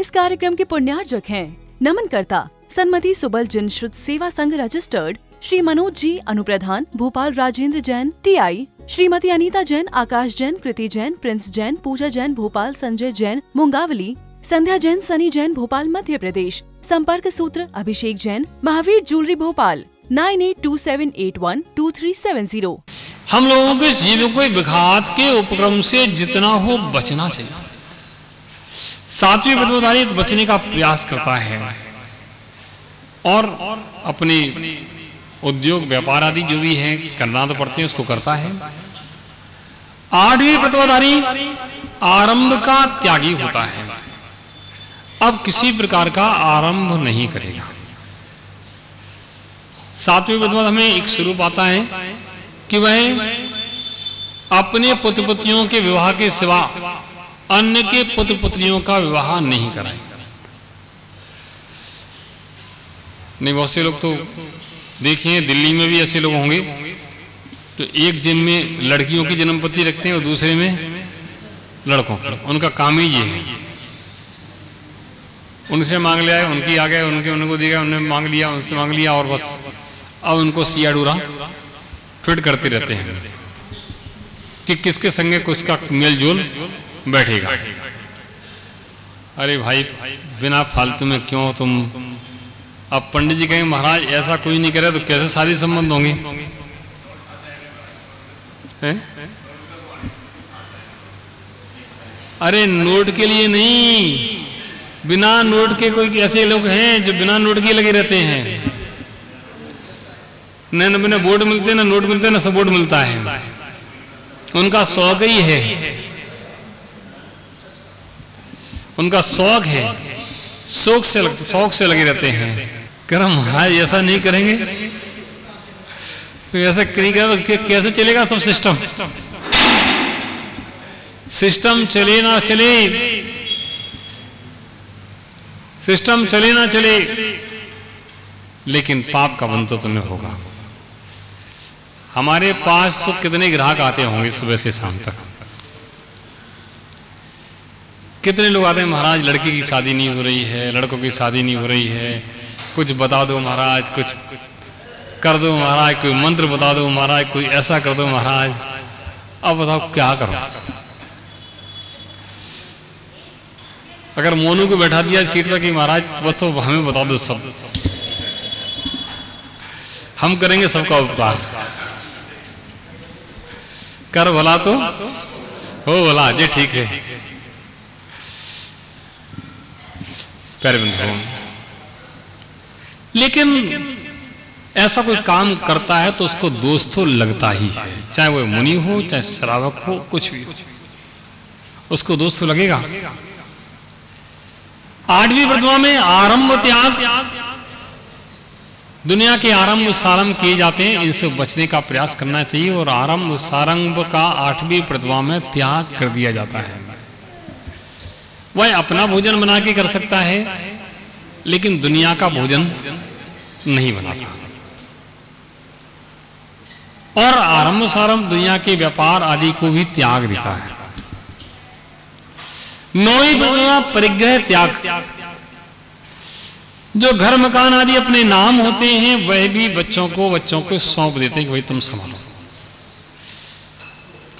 इस कार्यक्रम के पुण्यार्जक हैं नमन करता सन्मति सुबल जिन श्रुत सेवा संघ रजिस्टर्ड श्री मनोज जी अनुप्रधान, भोपाल राजेंद्र जैन TI, श्रीमती अनीता जैन, आकाश जैन, कृति जैन, प्रिंस जैन, पूजा जैन भोपाल, संजय जैन मुंगावली, संध्या जैन, सनी जैन भोपाल मध्य प्रदेश। संपर्क सूत्र अभिषेक जैन, महावीर ज्वेलरी भोपाल 9827812370। हम लोगों को इस जीवों विघात के उपक्रम से जितना हो बचना चाहिए। सात्विक व्रतधारी बचने का प्रयास करता है और अपने उद्योग व्यापार आदि जो भी है करना तो पड़ते हैं उसको करता है। आठवीं व्रतधारी आरंभ का त्यागी होता है, अब किसी प्रकार का आरंभ नहीं करेगा। सातवें व्रत हमें एक स्वरूप आता है कि वह अपने पुत्र पुत्रियों के विवाह के सिवा अन्य के पुत्र पुत्रियों का विवाह नहीं कराएगा। नहीं, बहुत से लोग तो देखिए दिल्ली में भी ऐसे लोग होंगे तो एक जिम में लड़कियों की जन्मपति रखते हैं और दूसरे में लड़कों की। उनका काम ही ये है, उनसे मांग लिया, उनकी आ गए, उनको दिया, उन्होंने मांग लिया, उनसे मांग लिया और बस अब उनको सिया डूरा फिट करते रहते हैं कि किसके संगे किसका मेल जोल बैठेगा। अरे भाई, बिना फालतू में क्यों तुम। अब पंडित जी कहेंगे महाराज ऐसा कोई नहीं करे तो कैसे शादी संबंध होंगे? अरे नोट के लिए नहीं, बिना नोट के कोई ऐसे लोग हैं जो बिना नोट के लगे रहते हैं। न बिना बोर्ड मिलते, ना नोट मिलते, ना सपोर्ट मिलता है। उनका शौक ही है, उनका शौक है, शौक से लगे रहते हैं। कर महाराज ऐसा नहीं करेंगे तो ऐसा नहीं करेंगे तो कैसे चलेगा सब सिस्टम? सिस्टम चले ना चले, सिस्टम चले ना चले, लेकिन पाप का बंध तो तुम्हें होगा। हमारे पास तो कितने ग्राहक आते होंगे सुबह से शाम तक। कितने लोग आते हैं महाराज लड़की की शादी नहीं हो रही है, लड़कों की शादी नहीं हो रही है, कुछ बता दो महाराज, कुछ कर दो महाराज, कोई मंत्र बता दो महाराज, कोई ऐसा कर दो महाराज। अब बताओ क्या करो? अगर मोनू को बैठा दिया सीट पर कि महाराज बस तो हमें बता दो सब, हम करेंगे सबका उपकार, कर भला तो हो भला जी, ठीक है। लेकिन ऐसा कोई काम करता है तो उसको दोष तो लगता ही है, चाहे वो मुनि हो, चाहे श्रावक हो, कुछ भी हो, उसको दोष तो लगेगा। आठवीं प्रतिमा में आरंभ त्याग, दुनिया के आरंभ सारंभ किए जाते हैं, इनसे बचने का प्रयास करना चाहिए और आरंभ सारंभ का आठवीं प्रतिमा में त्याग कर दिया जाता है। वह अपना भोजन बना के कर सकता है लेकिन दुनिया का भोजन नहीं बनाता। और आरंभ सारंभ दुनिया के व्यापार आदि को भी त्याग देता है। नौवीं प्रतिमा परिग्रह त्याग, जो घर मकान आदि अपने नाम होते हैं वह भी बच्चों को सौंप देते हैं कि भाई तुम संभालो।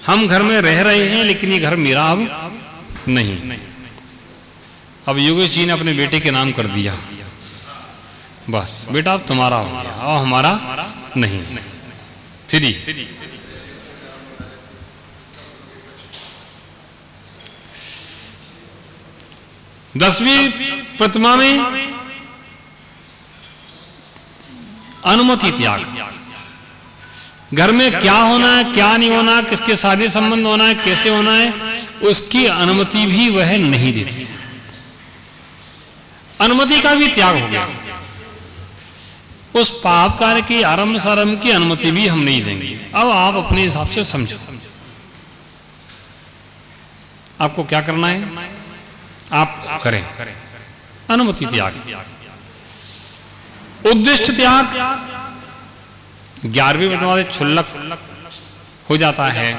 हम घर में रह रहे हैं लेकिन ये घर मेरा अब नहीं। अब योगेश जी ने अपने बेटे के नाम कर दिया, बस बेटा अब तुम्हारा हो गया और हमारा नहीं, फ्री। दसवीं प्रतिमा में अनुमति त्याग, घर में क्या होना है क्या नहीं होना, किसके शादी संबंध होना है कैसे होना है, उसकी अनुमति भी वह नहीं देती। अनुमति का भी त्याग हो गया। उस पाप कार्य की आरंभ सारंभ की अनुमति भी हम नहीं देंगे। अब आप अपने हिसाब से समझो आपको क्या करना है, आप करें। अनुमति त्याग, उद्दिष्ट त्याग 11वीं प्रतिमा से क्षुल्लक हो जाता है।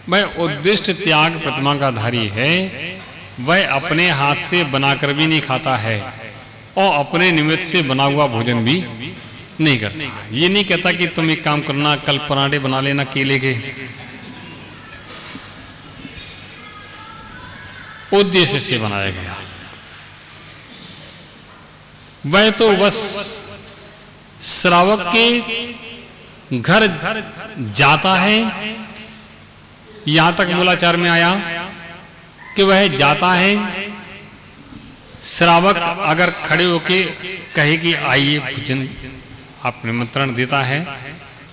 भाई उद्दिष्ट त्याग प्रतिमा का धारी है वह अपने हाथ से बनाकर भी नहीं खाता है और अपने निमित्त से बना हुआ भोजन भी नहीं करता। ये नहीं कहता कि तुम एक काम करना, कल पराठे बना लेना केले के, उद्देश्य से बनाया गया। वह तो बस श्रावक के घर जाता है। यहां तक मूलाचार में आया कि वह जाता है। श्रावक अगर खड़े होके कहे कि आइए भोजन, आप निमंत्रण देता है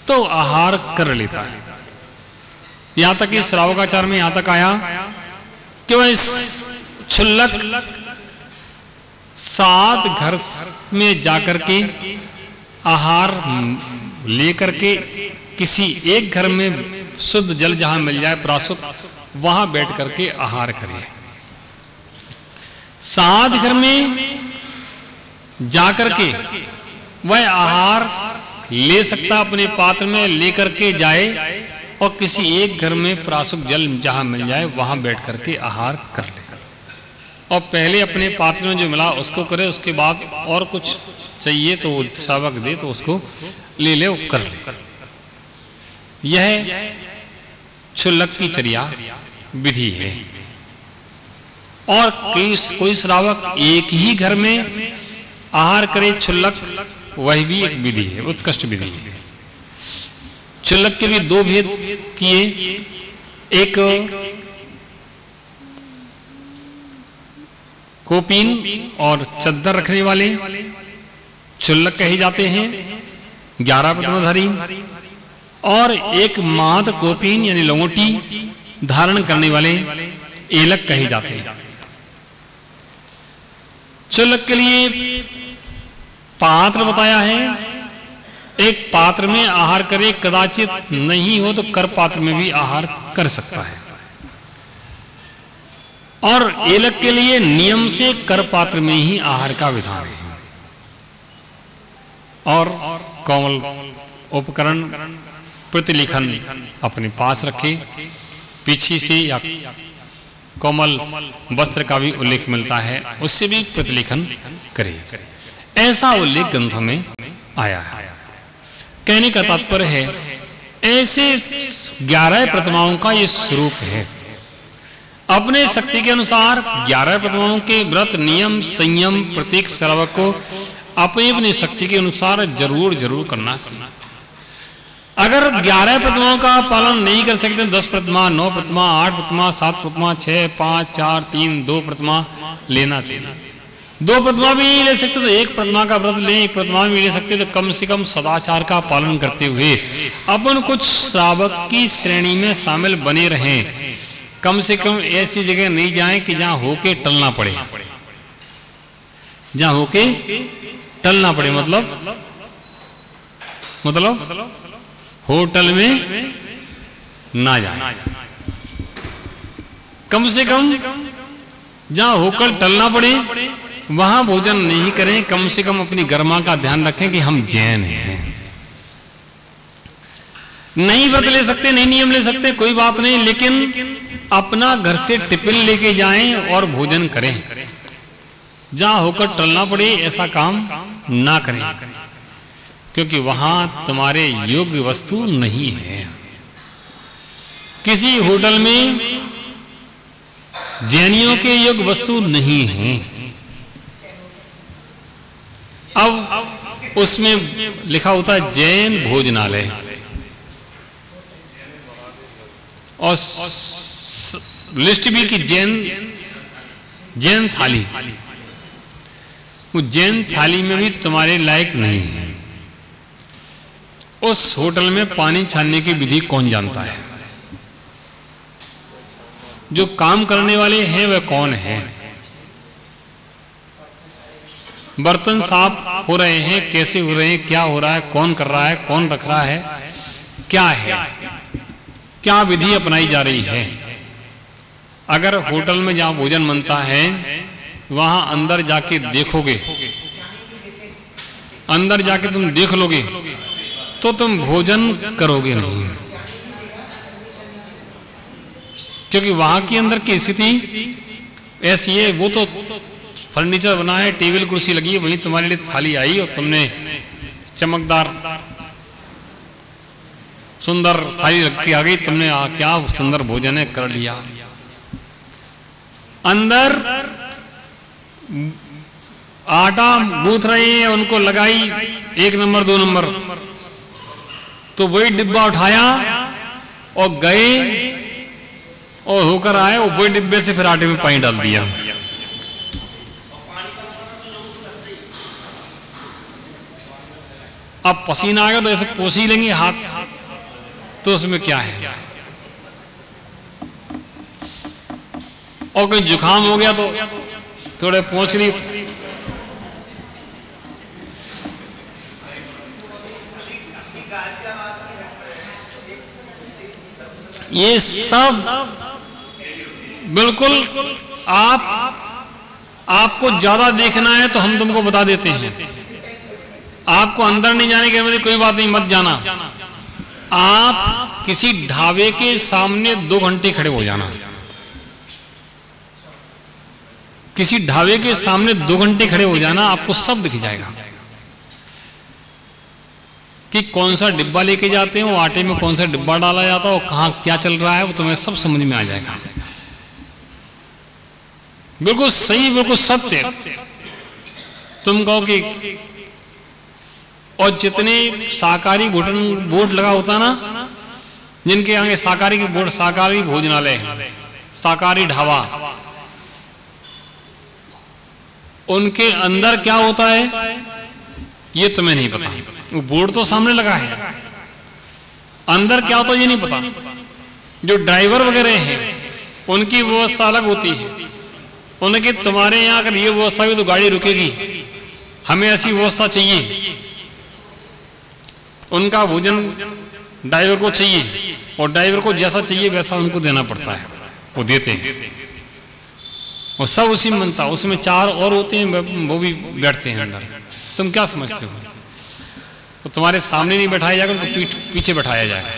तो आहार कर लेता है। यहां तक कि श्रावकाचार में यहां तक आया कि वह क्षुल्लक 7 घर में जाकर के आहार लेकर के किसी एक घर में शुद्ध जल जहां मिल जाए प्रासुत, वहां बैठ करके आहार करिए। 7 घर में जाकर के वह आहार ले सकता, अपने पात्र में लेकर के जाए और किसी एक घर में प्रासुक जल जहां मिल जाए वहां बैठ करके आहार कर ले। और पहले अपने पात्र में जो मिला उसको करे, उसके बाद और कुछ चाहिए तो श्रावक दे तो उसको ले ले, कर ले। यह क्षुल्लक की चर्या विधि है। और कोई श्रावक एक ही घर में आहार करे क्षुल्लक, वह भी एक विधि है, उत्कृष्ट विधि है। क्षुल्लक के भी 2 भेद किए। एक कोपीन और चद्दर रखने वाले क्षुल्लक कहे जाते हैं, 11 प्रतिमाधारी। और एक मात्र कोपीन यानी लंगोटी धारण करने वाले एलक कहे जाते हैं। क्षुल्लक के लिए पात्र बताया है। एक पात्र में आहार करे, कदाचित नहीं हो तो कर पात्र में भी आहार कर सकता है। और एलक के लिए नियम से कर पात्र में ही आहार का विधान है। और कोमल उपकरण प्रतिलिखन अपने पास रखे, पीछे से या कोमल वस्त्र का भी उल्लेख मिलता है, उससे भी प्रतिलिखन करे। ऐसा उल्लेख ग्रंथों में आया है। कहने का तात्पर्य है ऐसे 11 प्रतिमाओं का ये स्वरूप है। अपने शक्ति के अनुसार 11 प्रतिमाओं के व्रत, नियम, संयम प्रत्येक श्रावक को अपनी अपनी शक्ति के अनुसार जरूर जरूर करना चाहिए। अगर 11 प्रतिमाओं का पालन नहीं कर सकते, 10 प्रतिमा, 9 प्रतिमा, 8 प्रतिमा, 7 प्रतिमा, 6, 5, 4, 3, 2 प्रतिमा लेना चाहिए। 2 प्रतिमा भी नहीं ले सकते तो 1 प्रतिमा का व्रत लें। 1 प्रतिमा भी ले सकते तो कम से कम सदाचार का पालन करते हुए अपन कुछ श्रावक की श्रेणी में शामिल बने रहें। कम से कम ऐसी जगह नहीं जाएं कि जहां होके टलना पड़े। जहां होके टलना पड़े मतलब होटल में ना जाए। कम से कम जहां होकर टलना पड़े वहां भोजन नहीं करें। कम से कम अपनी गरिमा का ध्यान रखें कि हम जैन हैं। नहीं व्रत ले सकते, नहीं नियम ले सकते, कोई बात नहीं, लेकिन अपना घर से टिफिन लेके जाएं और भोजन करें। जहां होकर टलना पड़े ऐसा काम ना करें, क्योंकि वहां तुम्हारे योग्य वस्तु नहीं है। किसी होटल में जैनियों के योग्य वस्तु नहीं है। अब उसमें लिखा होता है जैन भोजनालय और लिस्ट भी कि जैन थाली। वो जैन थाली में भी तुम्हारे लायक नहीं है। उस होटल में पानी छानने की विधि कौन जानता है? जो काम करने वाले हैं वह कौन है? बर्तन साफ हो रहे हैं, कैसे हो रहे हैं, क्या हो रहा है, कौन कर रहा है, कौन रख रहा है, क्या है, क्या विधि अपनाई जा रही है। अगर होटल में जहां भोजन बनता है वहां अंदर जाके देखोगे, अंदर जाके तुम देख लोगे तो तुम भोजन करोगे नहीं, क्योंकि वहां की अंदर की स्थिति ऐसी है, वो तो फर्नीचर बना है, टेबल कुर्सी लगी है, वहीं तुम्हारे लिए थाली आई और तुमने चमकदार सुंदर थाली रख के आ गई, तुमने क्या सुंदर भोजन है कर लिया। अंदर आटा गूंथ रहे हैं, उनको लगाई 1 नंबर 2 नंबर, तो वही डिब्बा उठाया और गए और होकर आए और वही डिब्बे से फिर आटे में पानी डाल दिया। अब पसीना आएगा तो ऐसे पोंछ ही लेंगे हाथ, तो उसमें क्या है। और कोई जुकाम हो गया तो थोड़े पोंछ ली। ये सब बिल्कुल आपको ज्यादा देखना है तो हम तुमको बता देते हैं। आपको अंदर नहीं जाने के लिए कोई बात नहीं, मत जाना। आप किसी ढाबे के सामने 2 घंटे खड़े हो जाना, किसी ढाबे के सामने 2 घंटे खड़े हो जाना, आपको सब दिख जाएगा कि कौन सा डिब्बा लेके जाते हैं, वो आटे में कौन सा डिब्बा डाला जाता है और कहाँ क्या चल रहा है, वो तुम्हें सब समझ में आ जाएगा। बिल्कुल सही, बिल्कुल सत्य। तुम कहो कि और जितने शाकाहारी बोर्ड लगा होता ना, जिनके आगे शाकाहारी की बोर्ड, शाकाहारी भोजनालय, शाकाहारी ढाबा, उनके अंदर क्या होता है ये तुम्हें नहीं पता। वो बोर्ड तो सामने लगा है, अंदर क्या होता है ये नहीं पता। जो ड्राइवर वगैरह हैं उनकी व्यवस्था अलग होती है। उनके तुम्हारे यहाँ अगर ये व्यवस्था हुई तो गाड़ी रुकेगी, हमें ऐसी व्यवस्था चाहिए। उनका भोजन ड्राइवर को चाहिए और ड्राइवर को जैसा चाहिए वैसा उनको देना पड़ता है, वो देते हैं और सब उसी में बनता। उसमें 4 और होते हैं, वो भी बैठते हैं अंदर। तुम क्या समझते हो? तो तुम्हारे सामने नहीं बैठाया जाएगा, उनको पीछे बैठाया जाएगा।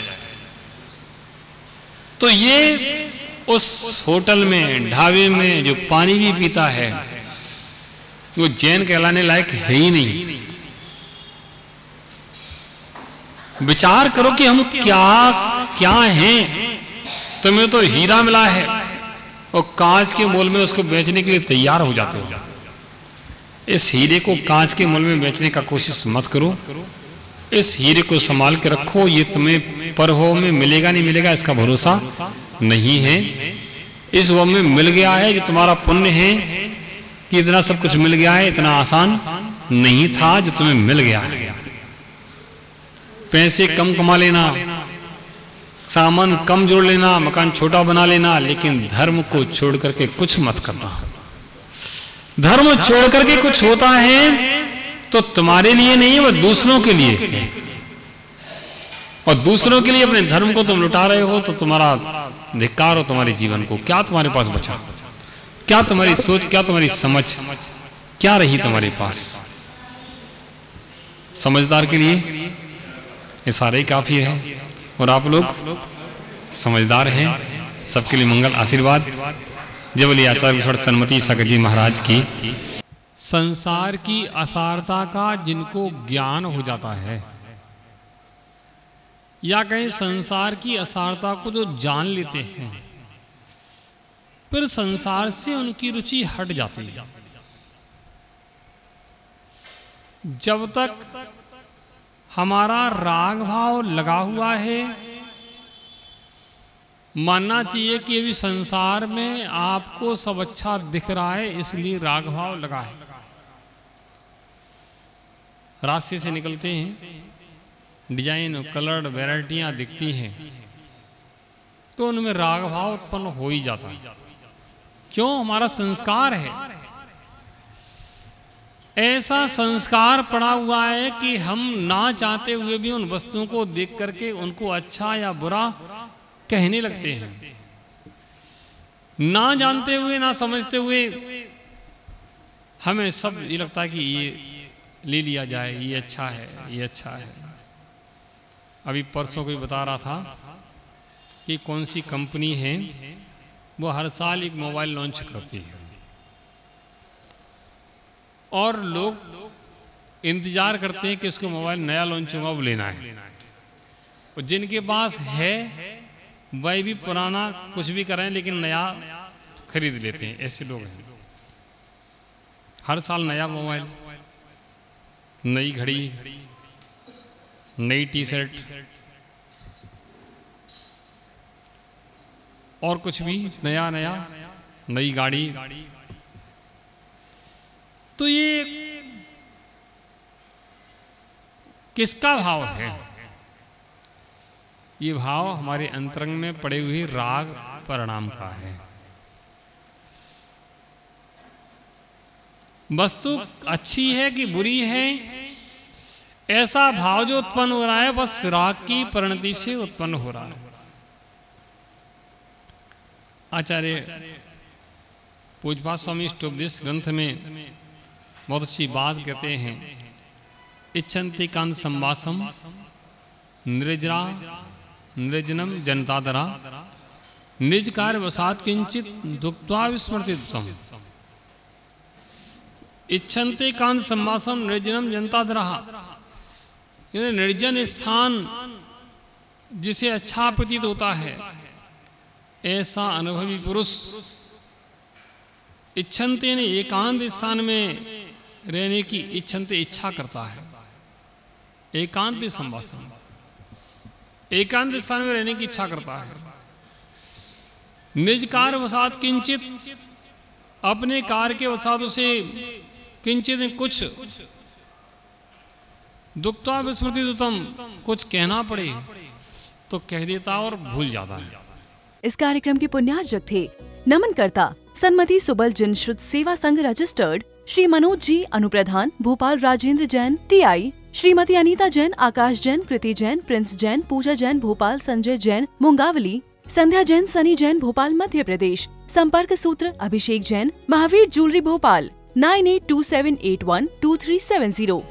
तो ये उस होटल में, ढाबे में जो पानी भी पीता है वो जैन कहलाने लायक है ही नहीं। विचार करो कि हम क्या क्या हैं। तुम्हें तो हीरा मिला है और कांच के मोल में उसको बेचने के लिए तैयार हो जाते हो। इस हीरे को कांच के मोल में बेचने का कोशिश मत करो। इस हीरे को संभाल के रखो। ये तुम्हें परहो में मिलेगा नहीं मिलेगा इसका भरोसा नहीं है। इस वो में मिल गया है जो तुम्हारा पुण्य है कि इतना सब कुछ मिल गया है। इतना आसान नहीं था जो तुम्हें मिल गया है। पैसे कम कमा लेना, सामान कम जोड़ लेना, मकान छोटा बना लेना, लेकिन धर्म को छोड़ करके कुछ मत करना। धर्म छोड़ करके कुछ होता है तो तुम्हारे लिए नहीं है, वो दूसरों के लिए है। और दूसरों के लिए अपने धर्म को तुम लुटा रहे हो तो तुम्हारा धिक्कार हो तुम्हारे जीवन को। क्या तुम्हारे पास बचा? क्या तुम्हारी सोच, क्या तुम्हारी समझ क्या रही तुम्हारे पास? समझदार के लिए ये सारे ही काफी है और आप लोग समझदार हैं। सबके लिए मंगल आशीर्वाद। जय बोलिए आचार्य विश्वनाथ सन्मति सागर जी महाराज की। संसार की असारता का जिनको ज्ञान हो जाता है या कहीं संसार की असारता को जो जान लेते हैं, फिर संसार से उनकी रुचि हट जाती है। जब तक हमारा राग भाव लगा हुआ है, मानना चाहिए कि अभी संसार में आपको सब अच्छा दिख रहा है इसलिए राग भाव लगा है। रास्ते से निकलते हैं, डिजाइन कलर वैरायटियां दिखती हैं तो उनमें राग भाव उत्पन्न हो ही जाता है। क्यों? हमारा संस्कार है, ऐसा संस्कार पड़ा हुआ है कि हम ना चाहते हुए भी उन वस्तुओं को देख करके उनको अच्छा या बुरा कहने लगते हैं। ना जानते हुए, ना समझते हुए हमें सब ये लगता है कि ये ले लिया जाए, ये अच्छा है, ये अच्छा है। अभी परसों कोई बता रहा था कि कौन सी कंपनी है वो हर साल एक मोबाइल लॉन्च करती है। और लोग इंतजार करते हैं कि उसको मोबाइल नया लॉन्च होगा वो लेना है, और जिनके पास है वह भी पुराना कुछ भी करें लेकिन नया खरीद लेते हैं। ऐसे लोग हैं, हर साल नया मोबाइल, नई घड़ी, नई टी शर्ट और कुछ भी नया नया, नई गाड़ी। तो ये किसका भाव है? ये भाव हमारे अंतरंग में पड़े हुए राग परिणाम का है। वस्तु अच्छी है कि बुरी है, ऐसा भाव जो उत्पन्न हो रहा है बस राग की परिणति से उत्पन्न हो रहा है। आचार्य पूज्यपाद स्वामी इष्टोपदेश ग्रंथ में बहुत अच्छी बात कहते हैं, इच्छन्ति कांत संवासम निर्जरा निर्जनम जनतादरा निज कार्य वसात किंचित दुक्त्वा विस्मृति दुतम। इच्छन्ति कांत संवासम निर्जनम जनतादरा, निर्जन स्थान जिसे अच्छा प्रतीत होता है ऐसा अनुभवी पुरुष इच्छन्ते ने एकांत स्थान में रहने की इच्छन्ते इच्छा करता है। एकांत संवासम, एकांत स्थान में रहने की इच्छा करता है। निज कार्य वसात किंचित, अपने कार्य के वसात उसे किंचित कुछ दुक्त्वा विस्मृति दुतम, कुछ कहना पड़े तो कह देता और भूल जाता है। इस कार्यक्रम के पुण्यार्जक थे नमन करता सन्मति सुबल जन श्रुत सेवा संघ रजिस्टर्ड श्री मनोज जी अनुप्रधान, भोपाल राजेंद्र जैन TI, श्रीमती अनीता जैन, आकाश जैन, कृति जैन, प्रिंस जैन, पूजा जैन भोपाल, संजय जैन मुंगावली, संध्या जैन, सनी जैन भोपाल मध्य प्रदेश। संपर्क सूत्र अभिषेक जैन, महावीर ज्वेलरी भोपाल 9827812370।